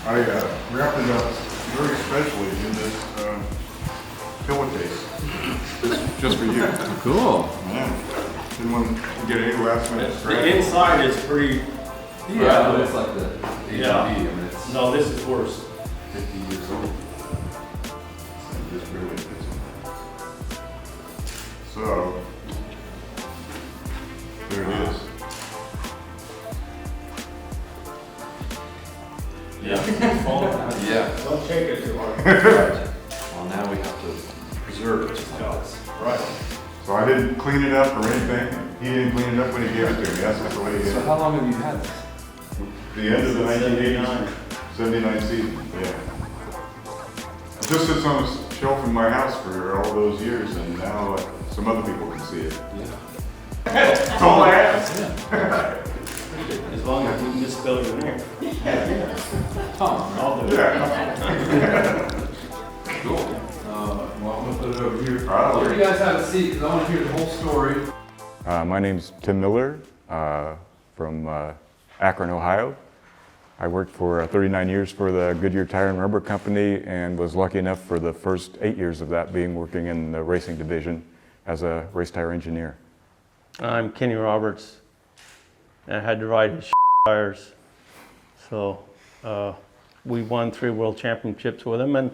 I wrapped it up very specially in this pillowcase, just for you. Cool. Yeah. Didn't want to get any last minute The scratch. inside is pretty. Yeah, but it's like the Yeah. I mean, it's No, this is worse. 50 years old. Just really busy. So, there it is. Yeah. Yeah. Don't shake it too hard. Well, now we have to preserve it just like this. Right. So I didn't clean it up or anything. He didn't clean it up when he gave it to me. That's just the way he did So it. how long have you had this? The end of the 1980s, 79 season, yeah. It just sits on a shelf in my house for all those years, and now some other people can see it. Yeah. That's all I ask. As long as you misspell your name. Tom. I'll do it. Yeah. Cool. Well, I'm gonna put it over here. All right. Where do you guys have a seat? Because I want to hear the whole story. My name's Tim Miller from Akron, Ohio. I worked for 39 years for the Goodyear Tire Rubber Company and was lucky enough for the first 8 years of that being working in the racing division as a race tire engineer. I'm Kenny Roberts. I had to ride his tires. So we won 3 world championships with him and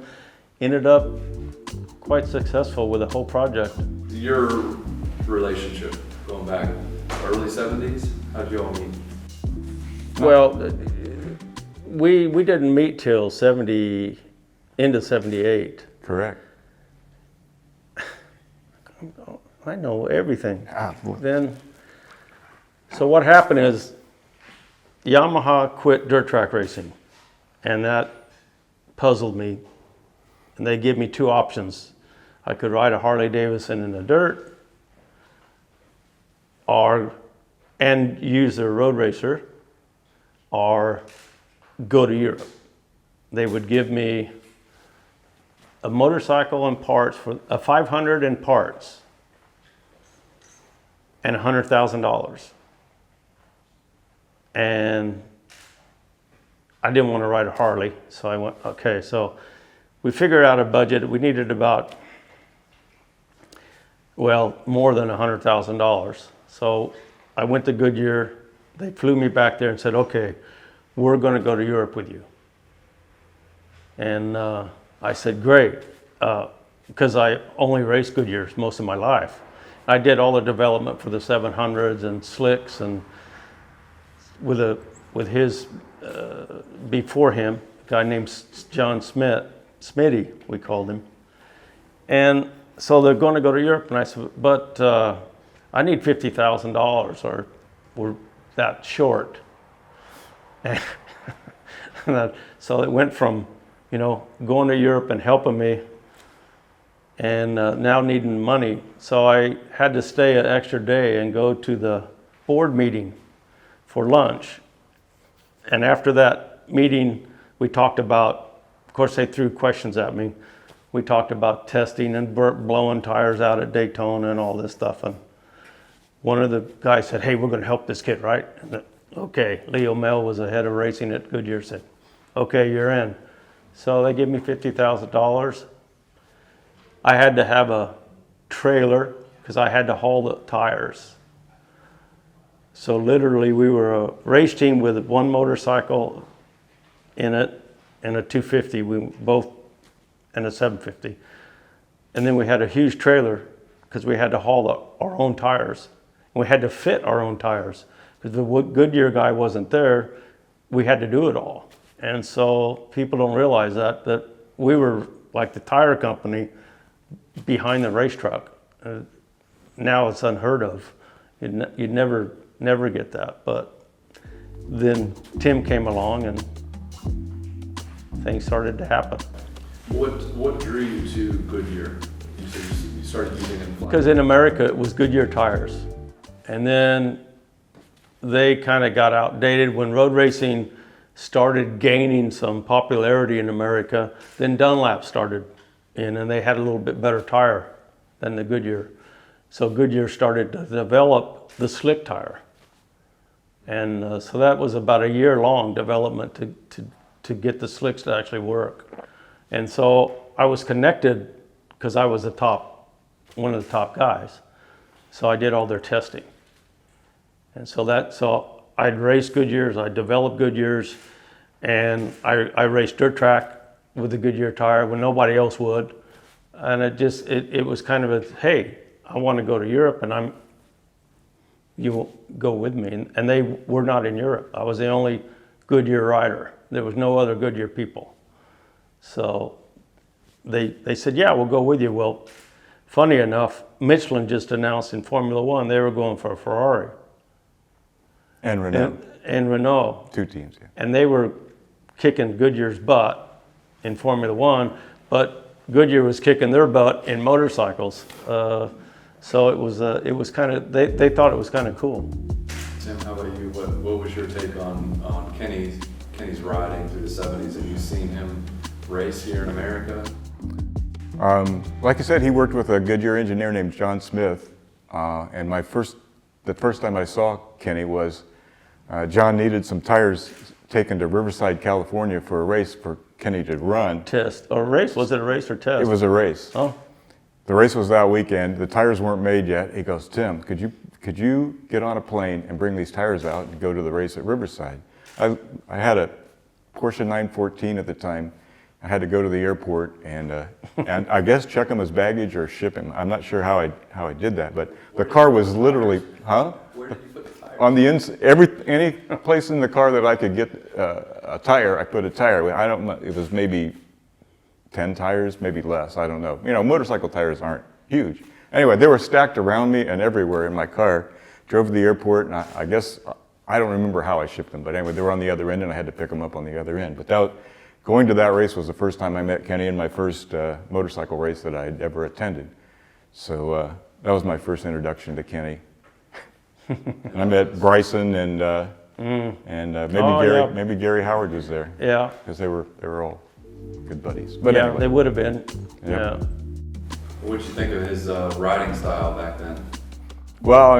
ended up quite successful with the whole project. Your relationship going back early 70s? How'd you all meet? Well, we didn't meet till into 78. Correct. I know everything. Then, so what happened is Yamaha quit dirt track racing, and that puzzled me. And they gave me 2 options. I could ride a Harley Davidson in the dirt, and use their road racer, or go to Europe. They would give me a motorcycle and parts for a 500 in parts and $100,000. And I didn't want to ride a Harley, so I went, okay, so we figured out a budget. We needed about, well, more than $100,000. So I went to Goodyear. They flew me back there and said, okay, we're going to go to Europe with you. And I said, great, because I only raced Goodyears most of my life. I did all the development for the 700s and slicks, and with his, before him, a guy named John Smitty, we called him. And so they're going to go to Europe, and I said, but I need $50,000, or we're that short. And so it went from, going to Europe and helping me, and now needing money. So I had to stay an extra day and go to the board meeting for lunch. And after that meeting, we talked about, of course they threw questions at me. We talked about testing and blowing tires out at Daytona and all this stuff. And one of the guys said, hey, we're going to help this kid, right? And okay, Leo Mel was the head of racing at Goodyear, said, okay, you're in. So they gave me $50,000. I had to have a trailer because I had to haul the tires. So literally we were a race team with one motorcycle in it and a 250, we both, and a 750. And then we had a huge trailer because we had to haul our own tires. And we had to fit our own tires. Because the Goodyear guy wasn't there, we had to do it all. And so people don't realize that we were like the tire company behind the race truck. Now it's unheard of. You'd never get that. But then Tim came along and things started to happen. What drew you to Goodyear? You said you started using it. Because in America it was Goodyear tires. And then they kind of got outdated when road racing started gaining some popularity in America. Then Dunlap started in, and they had a little bit better tire than the Goodyear. So Goodyear started to develop the slick tire. And so that was about a year-long development to to get the slicks to actually work. And so I was connected because I was one of the top guys. So I did all their testing. And so I'd raced Goodyears, I developed Goodyears, and I raced dirt track with the Goodyear tire when nobody else would. And it was kind of a, hey, I want to go to Europe, and you will go with me. And they were not in Europe. I was the only Goodyear rider. There was no other Goodyear people. So they said, yeah, we'll go with you. Well, funny enough, Michelin just announced in Formula One they were going for a Ferrari. And Renault. And Renault. 2 teams, yeah. And they were kicking Goodyear's butt in Formula One, but Goodyear was kicking their butt in motorcycles. So it was kind of, they thought it was kind of cool. Tim, how about you? What was your take on Kenny's riding through the 70s? Have you seen him race here in America? Like I said, he worked with a Goodyear engineer named John Smith, and the first time I saw Kenny was John needed some tires taken to Riverside, California for a race for Kenny to run. Test or race? Was it a race or test? It was a race. Oh. The race was that weekend. The tires weren't made yet. He goes, Tim, could you get on a plane and bring these tires out and go to the race at Riverside? I had a Porsche 914 at the time. I had to go to the airport and I guess check him as baggage or ship him. I'm not sure how I did that, but the car was literally, huh? Where did you put the tire? On the inside, any place in the car that I could get a tire, I put a tire. I don't know, it was maybe 10 tires, maybe less, I don't know. You know, motorcycle tires aren't huge. Anyway, they were stacked around me and everywhere in my car. Drove to the airport, and I guess, I don't remember how I shipped them, but anyway, they were on the other end and I had to pick them up on the other end. But going to that race was the first time I met Kenny in my first motorcycle race that I'd ever attended. So that was my first introduction to Kenny. And I met Bryson and maybe Gary Howard was there. Yeah. Because they were all good buddies. But yeah, anyway. they would have been. Yep. Yeah. What did you think of his riding style back then? Well,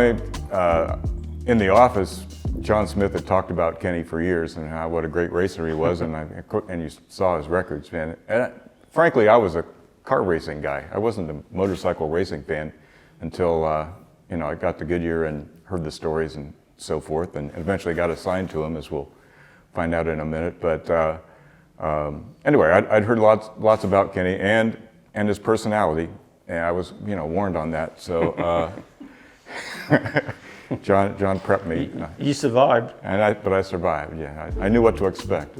in the office, John Smith had talked about Kenny for years and what a great racer he was, and you saw his records, man. And frankly, I was a car racing guy. I wasn't a motorcycle racing fan until I got to Goodyear and heard the stories and so forth, and eventually got assigned to him, as we'll find out in a minute. But anyway, I'd heard lots about Kenny and his personality, and I was warned on that. So. John prepped me. You survived. But I survived, yeah. I knew what to expect.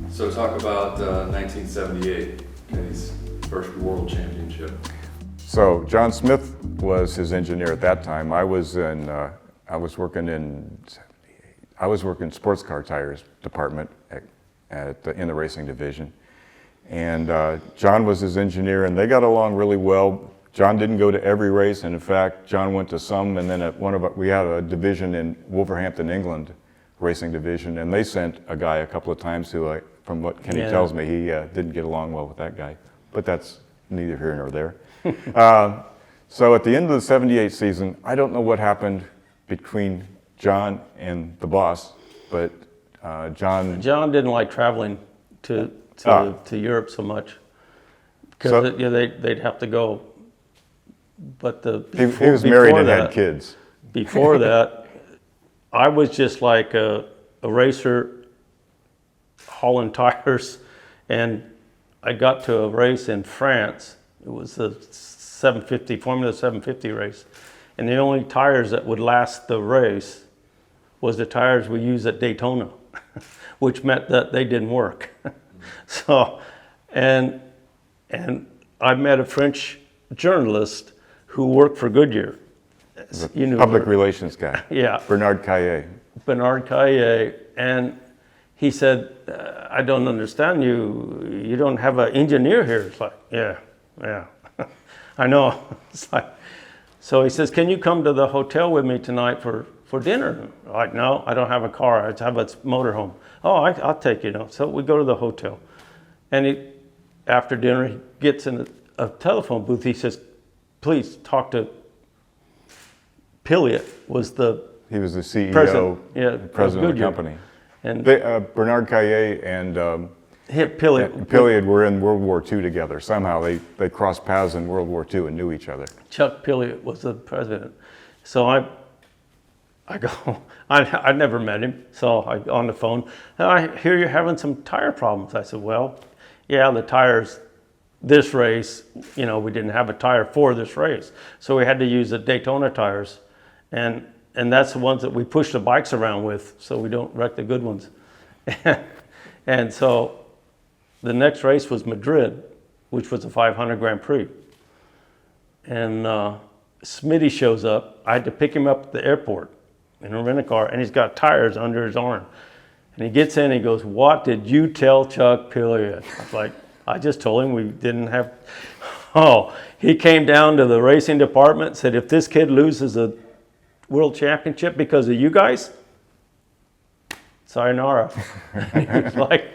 So talk about 1978, Kenny's first world championship. So John Smith was his engineer at that time. I was working sports car tires department in the racing division. And John was his engineer, and they got along really well. John didn't go to every race, and in fact, John went to some, and then we had a division in Wolverhampton, England, racing division, and they sent a guy a couple of times who, from what Kenny tells me, he didn't get along well with that guy. But that's neither here nor there. So at the end of the 78 season, I don't know what happened between John and the boss, but John didn't like traveling to Europe so much because they'd have to go. But he was married and had kids. Before that, I was just like a racer hauling tires, and I got to a race in France. It was the Formula 750 race, and the only tires that would last the race was the tires we used at Daytona, which meant that they didn't work. So, and I met a French journalist who worked for Goodyear. Public relations guy. Yeah. Bernard Caillet. Bernard Caillet, and he said, I don't understand you. You don't have an engineer here. It's like, yeah, I know. It's like, so he says, can you come to the hotel with me tonight for dinner? I'm like, no, I don't have a car. I have a motorhome. Oh, I'll take you. So we go to the hotel, and after dinner, he gets in a telephone booth. He says, please talk to Pilliot. He was the CEO, president of the company. And Bernard Caillet and Pilliot were in World War II together. Somehow they crossed paths in World War II and knew each other. Chuck Pilliot was the president. So I go, I never met him. So I on the phone, I hear you're having some tire problems. I said, well, yeah, the tires, this race, we didn't have a tire for this race. So we had to use the Daytona tires. And that's the ones that we push the bikes around with so we don't wreck the good ones. And so the next race was Madrid, which was a 500 Grand Prix. And Smitty shows up. I had to pick him up at the airport in a rent-a-car, and he's got tires under his arm. And he gets in and he goes, what did you tell Chuck Pilliot? I was like, I just told him we didn't have... Oh, he came down to the racing department and said, if this kid loses a world championship because of you guys, sayonara. He's like,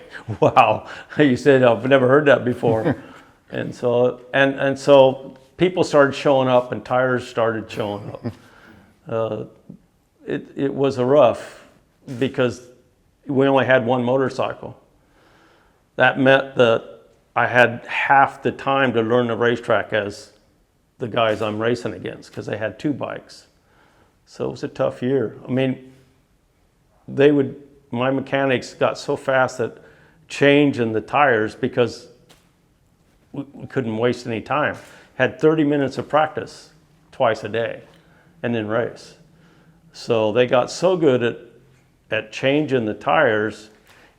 wow. You said, I've never heard that before. And so people started showing up and tires started showing up. It was a rough because we only had one motorcycle. That meant that I had half the time to learn the racetrack as the guys I'm racing against because they had two bikes. So it was a tough year. I mean, my mechanics got so fast that changing the tires because we couldn't waste any time. Had 30 minutes of practice twice a day and then race. So they got so good at changing the tires,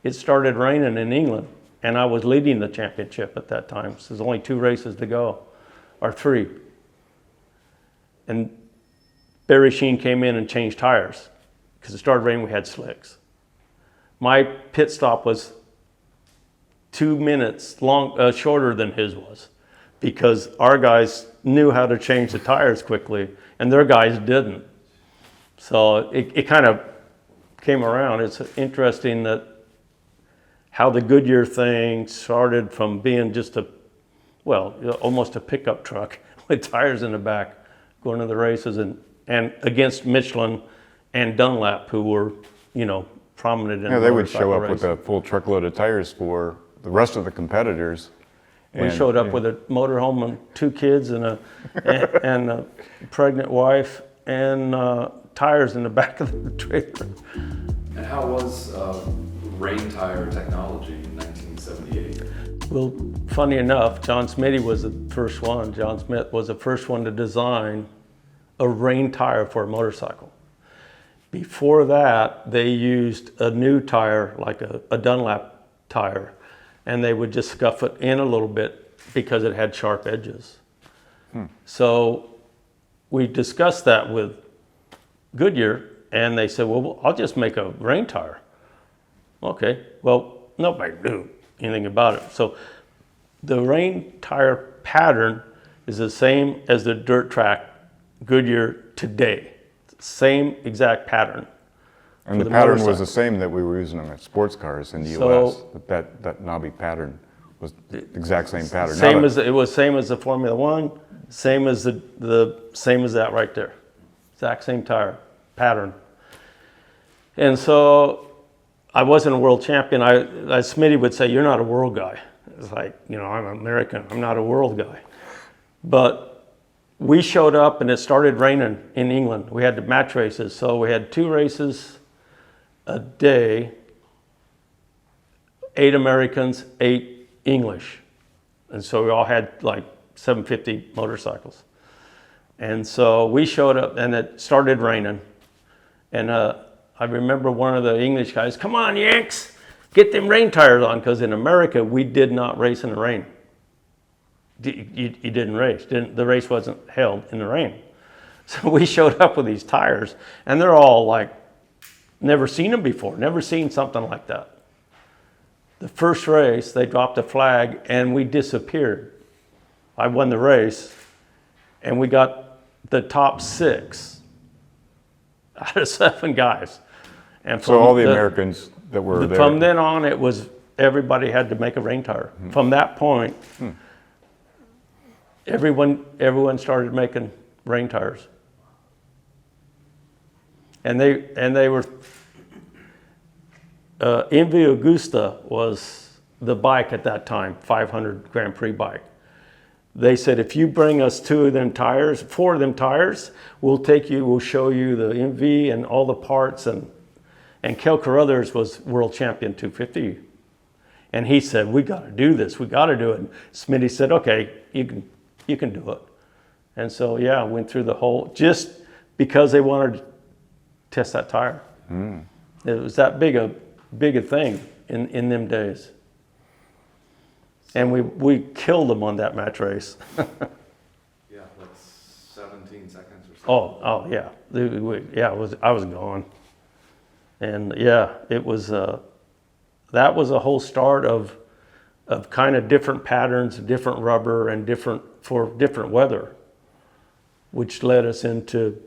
it started raining in England. And I was leading the championship at that time. So there's only 2 races to go, or 3. And Barry Sheen came in and changed tires. Because it started raining, we had slicks. My pit stop was 2 minutes shorter than his was. Because our guys knew how to change the tires quickly, and their guys didn't. So it kind of came around. It's interesting that how the Goodyear thing started from being just almost a pickup truck with tires in the back, going to the races and against Michelin and Dunlap, who were, prominent in they would show up racing. with a full truckload of tires for the rest of the competitors. We showed up with a motorhome and 2 kids and a pregnant wife and tires in the back of the trailer. And how was rain tire technology in 1978? Well, funny enough, John Smitty was the first one. John Smith was the first one to design a rain tire for a motorcycle. Before that, they used a new tire, like a Dunlap tire, and they would just scuff it in a little bit because it had sharp edges. So we discussed that with Goodyear, and they said, well, I'll just make a rain tire. Okay, well, nobody knew anything about it. So the rain tire pattern is the same as the dirt track Goodyear today. Same exact pattern. And the pattern was the same that we were using on sports cars in the U.S. That knobby pattern was the exact same pattern. It was same as the Formula One, same as same as that right there. Exact same tire pattern. And so I wasn't a world champion. Smitty would say, you're not a world guy. It's like, I'm American, I'm not a world guy. But we showed up and it started raining in England. We had the match races. So we had 2 races a day, 8 Americans, 8 English. And so we all had like 750 motorcycles. And so we showed up and it started raining. And I remember one of the English guys, come on, Yanks, get them rain tires on. Because in America, we did not race in the rain. You didn't race. The race wasn't held in the rain. So we showed up with these tires, and they're all like, never seen them before, never seen something like that. The first race, they dropped a flag, and we disappeared. I won the race, and we got the top 6 out of 7 guys. And so all the Americans that were there. From then on, it was everybody had to make a rain tire. From that point, everyone started making rain tires. And they were Envy Augusta was the bike at that time, 500 Grand Prix bike. They said, if you bring us 4 of them tires, we'll show you the MV and all the parts. And Kel Carruthers was world champion 250. And he said, we got to do this. We got to do it. And Smitty said, okay, you can do it. And so, yeah, I went through the whole, just because they wanted to test that tire. It was that big a thing in them days. And we killed them on that match race. Yeah, like 17 seconds or something. Oh yeah, I was gone. And yeah, it was that was a whole start of kind of different patterns, different rubber, and for different weather, which led us into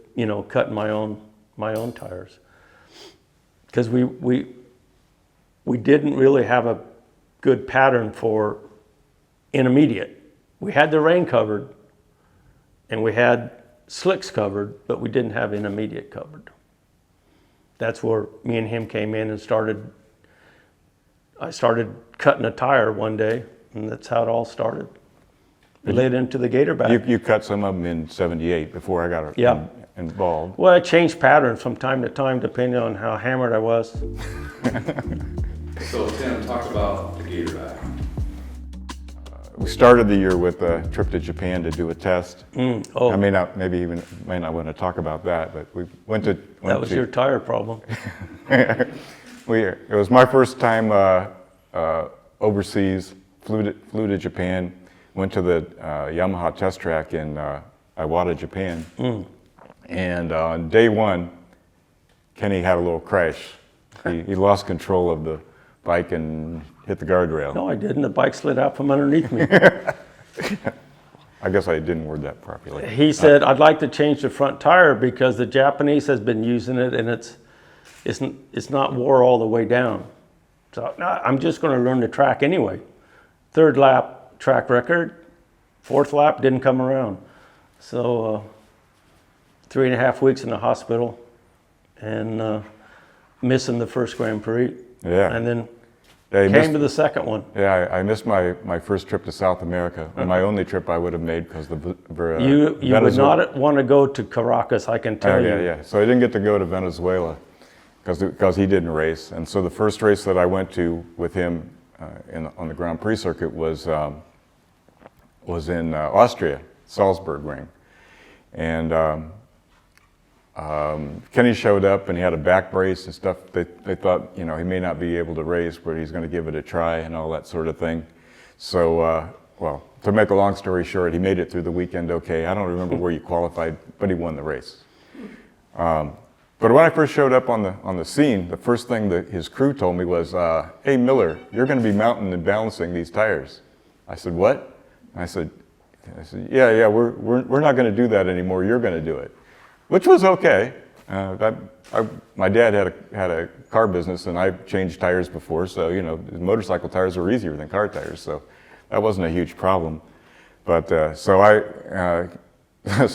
cutting my own tires, because we didn't really have a good pattern for intermediate. We had the rain covered and we had slicks covered, but we didn't have intermediate covered. That's where me and him came in and I started cutting a tire one day, and that's how it all started. It led into the Gatorback. You cut some of them in '78 before I got involved. Well, I changed patterns from time to time depending on how hammered I was. So Tim, talk about the Gatorback. We started the year with a trip to Japan to do a test. Oh, I may not want to talk about that, but we went to. that was your tire problem. It was my first time overseas. Flew to Japan. Went to the Yamaha test track in Iwata, Japan. And on day one, Kenny had a little crash. He lost control of the bike and hit the guardrail. No, I didn't. The bike slid out from underneath me. I guess I didn't word that properly. He said, I'd like to change the front tire because the Japanese has been using it and it's not wore all the way down. So no, I'm just going to learn the track anyway. 3rd lap track record, 4th lap didn't come around. So 3.5 weeks in the hospital and missing the first Grand Prix. Yeah. And then Yeah, came to the second one. Yeah, I missed my first trip to South America. My only trip I would have made because You would not want to go to Caracas, I can tell you. Yeah. So I didn't get to go to Venezuela because he didn't race. And so the first race that I went to with him on the Grand Prix circuit was in Austria, Salzburg ring. And Kenny showed up and he had a back brace and stuff. They thought, he may not be able to race, but he's going to give it a try and all that sort of thing. So, well, to make a long story short, he made it through the weekend okay. I don't remember where he qualified, but he won the race. But when I first showed up on the scene, the first thing that his crew told me was, "Hey Miller, you're going to be mounting and balancing these tires." I said, "What?" And I said, "Yeah, we're not going to do that anymore. You're going to do it." Which was okay. My dad had a car business, and I changed tires before, so motorcycle tires were easier than car tires, so that wasn't a huge problem. But so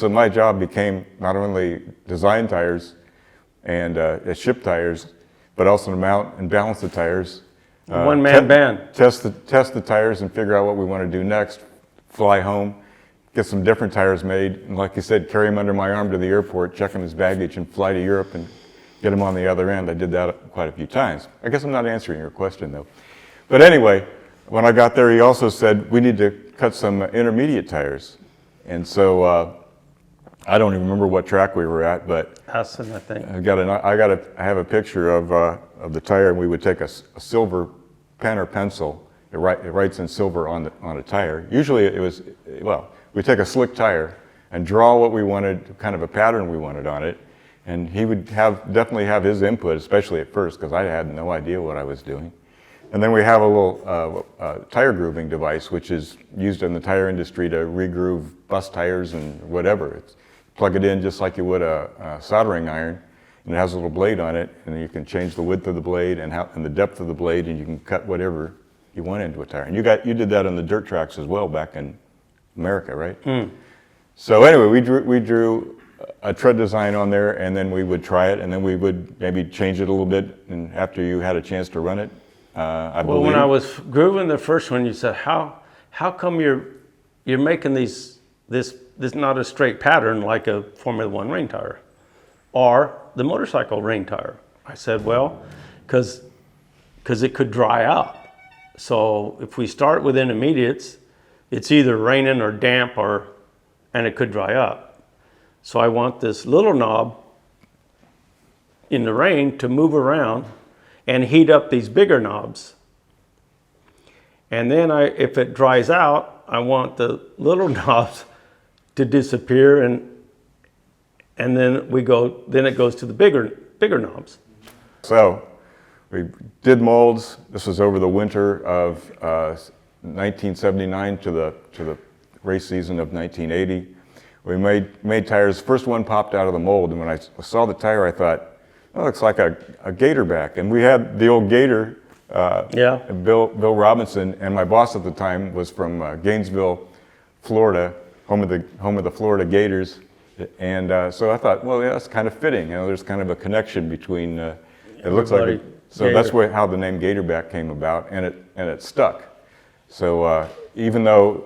my job became not only design tires and ship tires, but also to mount and balance the tires. One-man band. Test the tires and figure out what we want to do next. Fly home. Get some different tires made, and like you said, carry him under my arm to the airport, check on his baggage, and fly to Europe and get him on the other end. I did that quite a few times. I guess I'm not answering your question, though. But anyway, when I got there, he also said, we need to cut some intermediate tires. And so I don't even remember what track we were at, but Hassan, I think. I have a picture of the tire, and we would take a silver pen or pencil. It writes in silver on a tire. Usually it was, we take a slick tire and draw what we wanted, kind of a pattern we wanted on it, and he would definitely have his input, especially at first, because I had no idea what I was doing. And then we have a little tire grooving device, which is used in the tire industry to regroove bus tires and whatever. Plug it in just like you would a soldering iron, and it has a little blade on it, and you can change the width of the blade and the depth of the blade, and you can cut whatever you want into a tire. And you did that on the dirt tracks as well back in America, right? So anyway, we drew a tread design on there, and then we would try it, and then we would maybe change it a little bit, and after you had a chance to run it, I Well, believe. when I was grooving the first one, you said, how come you're making this not a straight pattern like a Formula One rain tire or the motorcycle rain tire? I said, well, because it could dry out. So if we start with intermediates, it's either raining or damp and it could dry up. So I want this little knob in the rain to move around and heat up these bigger knobs. And then if it dries out, I want the little knobs to disappear, and then it goes to the bigger knobs. So we did molds. This was over the winter of 1979 to the race season of 1980. We made tires. First one popped out of the mold, and when I saw the tire, I thought, oh, it looks like a Gatorback. And we had the old Gator, Bill Robinson, and my boss at the time was from Gainesville, Florida, home of the Florida Gators. And so I thought, well, yeah, that's kind of fitting. You know, there's kind of a connection between. It looks like so Gator. that's how the name Gatorback came about, and it stuck. So even though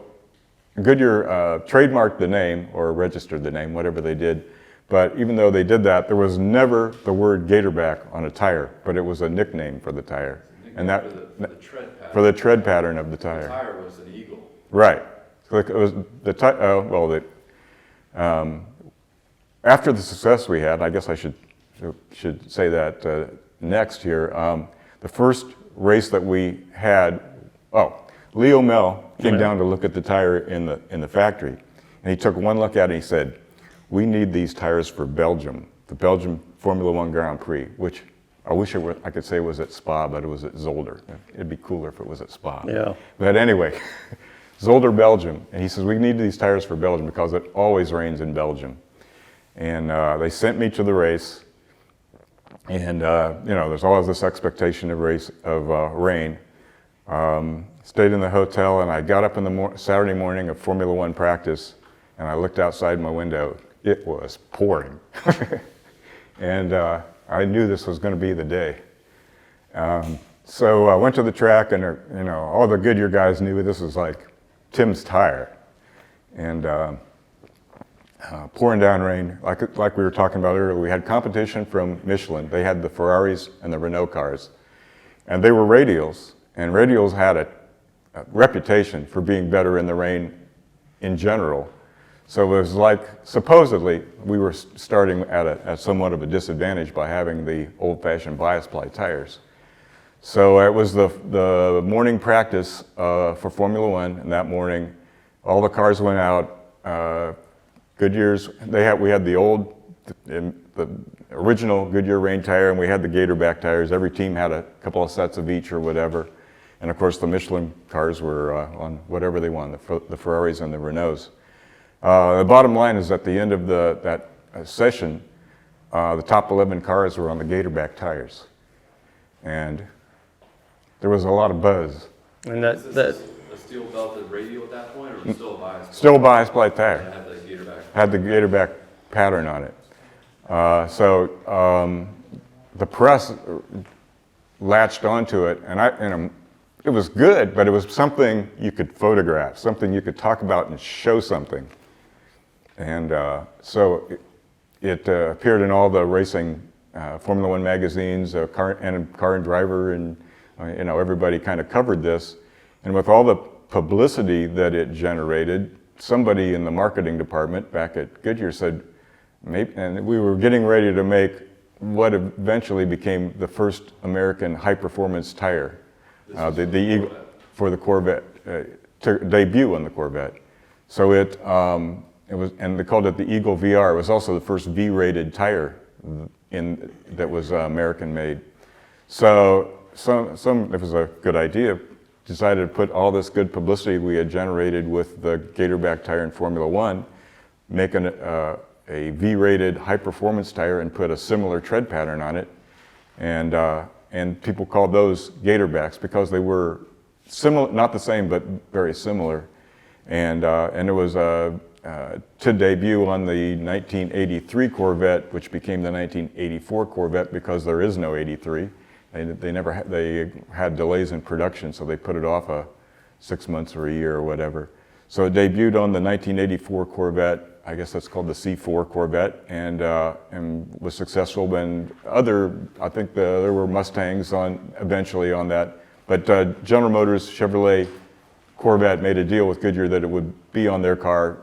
Goodyear trademarked the name or registered the name, whatever they did, but even though they did that, there was never the word Gatorback on a tire, but it was a nickname for the tire, and that For the tread pattern. for the tread pattern of the The tire. tire was an Eagle. Right. So it was after the success we had, I guess I should say that next here. The first race that we had, Leo Mel came down to look at the tire in the factory, and he took one look at it and he said, "We need these tires for Belgium, the Belgium Formula One Grand Prix," which I wish I could say it was at Spa, but it was at Zolder. It'd be cooler if it was at Spa. Yeah. But anyway, Zolder, Belgium, and he says, "We need these tires for Belgium because it always rains in Belgium." And they sent me to the race, and there's always this expectation of rain. Stayed in the hotel, and I got up in the Saturday morning of Formula One practice, and I looked outside my window. It was pouring, and I knew this was going to be the day. So I went to the track, and all the Goodyear guys knew this was like Tim's tire, and pouring down rain, like we were talking about earlier. We had competition from Michelin. They had the Ferraris and the Renault cars, and they were radials, and radials had a reputation for being better in the rain in general. So it was like, supposedly, we were starting at somewhat of a disadvantage by having the old-fashioned bias ply tires. So it was the morning practice for Formula One, and that morning, all the cars went out. Goodyear's, we had the original Goodyear rain tire, and we had the Gatorback tires. Every team had a couple of sets of each or whatever. And of course, the Michelin cars were on whatever they wanted, the Ferraris and the Renaults. The bottom line is at the end of that session, the top 11 cars were on the Gatorback tires. And there was a lot of buzz. And Is this a steel belted radial at that point, or was it still a bias? Still a bias ply tire. It had the Gatorback. Had the Gatorback pattern on it. The press latched onto it, and it was good, but it was something you could photograph, something you could talk about and show something. And so it appeared in all the racing Formula One magazines, Car and Driver, and everybody kind of covered this. And with all the publicity that it generated, somebody in the marketing department back at Goodyear said, and we were getting ready to make what eventually became the first American high-performance tire, the Eagle, for the Corvette, to debut on the Corvette. So it was, and they called it the Eagle VR. It was also the first V-rated tire that was American-made. So it was a good idea. Decided to put all this good publicity we had generated with the Gatorback tire in Formula One, make a V-rated high-performance tire and put a similar tread pattern on it, and people called those Gatorbacks because they were similar, not the same, but very similar. And it was to debut on the 1983 Corvette, which became the 1984 Corvette because there is no 83. They had delays in production, so they put it off 6 months or a year or whatever. So it debuted on the 1984 Corvette. I guess that's called the C4 Corvette, and was successful. And I think there were Mustangs eventually on that. But General Motors Chevrolet Corvette made a deal with Goodyear that it would be on their car,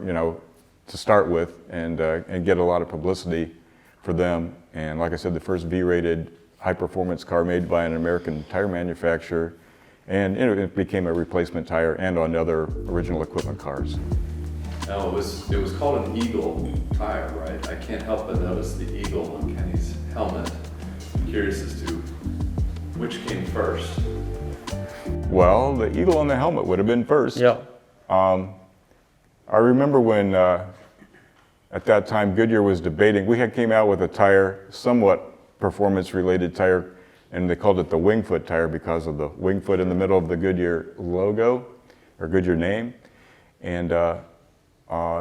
to start with, and get a lot of publicity for them. And like I said, the first V-rated high-performance car made by an American tire manufacturer, and it became a replacement tire and on other original equipment cars. Now, it was called an Eagle tire, right? I can't help but notice the Eagle on Kenny's helmet. I'm curious as to which came first. Well, the Eagle on the helmet would have been first. Yeah. I remember when, at that time, Goodyear was debating. We came out with a tire, somewhat performance-related tire, and they called it the Wingfoot tire because of the wingfoot in the middle of the Goodyear logo, or Goodyear name. And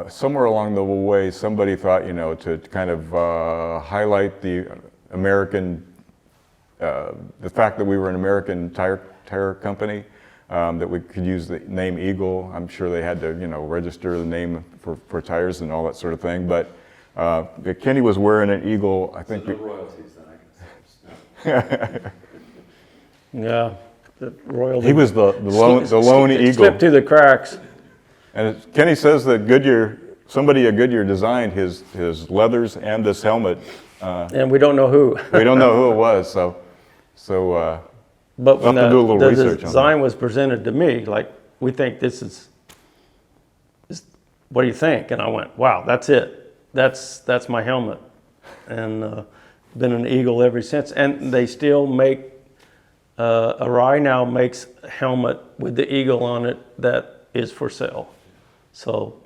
somewhere along the way, somebody thought, to kind of highlight the American, the fact that we were an American tire company, that we could use the name Eagle. I'm sure they had to, register the name for tires and all that sort of thing. But Kenny was wearing an Eagle, I think. So no royalties then, I guess. Yeah. The royalty. He was the lone Eagle. Slipped through the cracks. And Kenny says that somebody at Goodyear designed his leathers and this helmet. And we don't know who. We don't know who it was, so But when we'll have to do a little the research on design was presented to me, like, we think this is, what do you think? And I went, wow, that's it. That's my helmet. And been an Eagle ever since. And they still make, Arai now makes a helmet with the Eagle on it that is for sale. So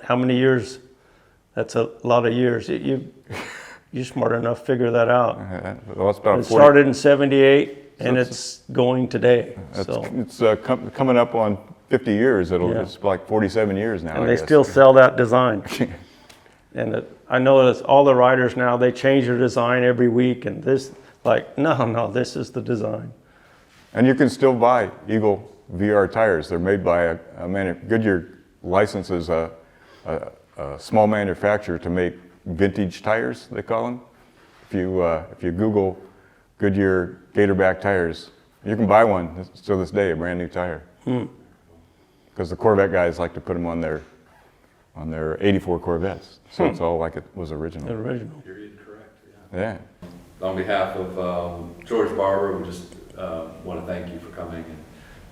how many years? That's a lot of years. You're smart enough to figure that out. Well, it's about It started in '78. And it's going today. It's coming up on 50 years. Yeah. It's like 47 years now. And I they guess. still sell that design. And I know that all the riders now, they change their design every week. And this, no, this is the design. And you can still buy Eagle VR tires. They're made by Goodyear licenses a small manufacturer to make vintage tires, they call them. If you Google Goodyear Gatorback tires, you can buy one to this day, a brand new tire. Because the Corvette guys like to put them on their 84 Corvettes, so it's all like it was original. Original. Period correct, Yeah. On behalf of George Barber, we just want to thank you for coming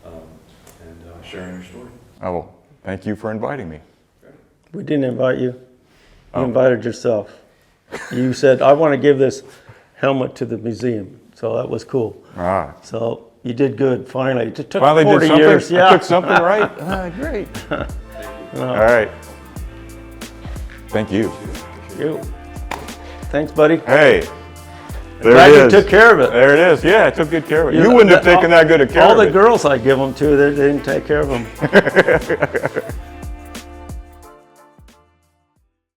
and sharing your story. Oh, well, thank you for inviting me. We didn't invite you. You invited yourself. You said, I want to give this helmet to the museum. So that was cool. So you did good, finally. It took 40 years. Yeah. I took something right. Great. All right. Thank you. Thanks, buddy. Hey, there Glad it you is. took care of it. There it is. Yeah, I took good care of it. You wouldn't have taken that good a care all of the it. girls I give them to, they didn't take care of them.